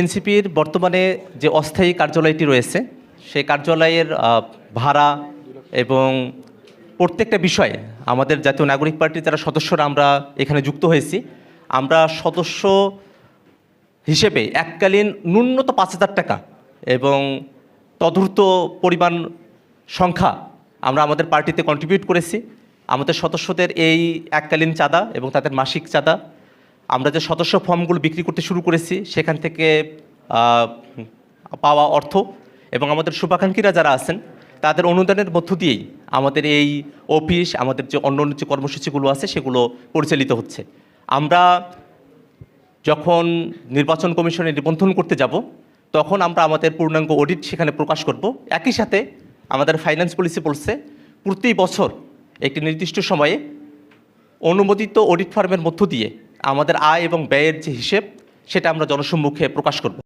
এনসিপির বর্তমানে যে অস্থায়ী কার্যালয়টি রয়েছে সেই কার্যালয়ের ভাড়া এবং প্রত্যেকটা বিষয়ে আমাদের জাতীয় নাগরিক পার্টির যারা সদস্যরা আমরা এখানে যুক্ত হয়েছি, আমরা সদস্য হিসেবে এককালীন ন্যূনতম ৫,০০০ টাকা এবং তদূর্ত পরিমাণ সংখ্যা আমরা আমাদের পার্টিতে কন্ট্রিবিউট করেছি। আমাদের সদস্যদের এই এককালীন চাঁদা এবং তাদের মাসিক চাঁদা, আমরা যে সদস্য ফর্মগুলো বিক্রি করতে শুরু করেছি সেখান থেকে পাওয়া অর্থ এবং আমাদের শুভাকাঙ্ক্ষীরা যারা আছেন তাদের অনুদানের মধ্য দিয়েই আমাদের এই অফিস, আমাদের যে অন্য যে কর্মসূচিগুলো আছে সেগুলো পরিচালিত হচ্ছে। আমরা যখন নির্বাচন কমিশনে নিবন্ধন করতে যাব তখন আমরা আমাদের পূর্ণাঙ্গ অডিট সেখানে প্রকাশ করব। একই সাথে আমাদের ফাইন্যান্স পলিসি বলছে প্রতি বছর একটি নির্দিষ্ট সময়ে অনুমোদিত অডিট ফার্মের মধ্য দিয়ে আমাদের আয় এবং ব্যয়ের যে হিসেব সেটা আমরা জনসম্মুখে প্রকাশ করব।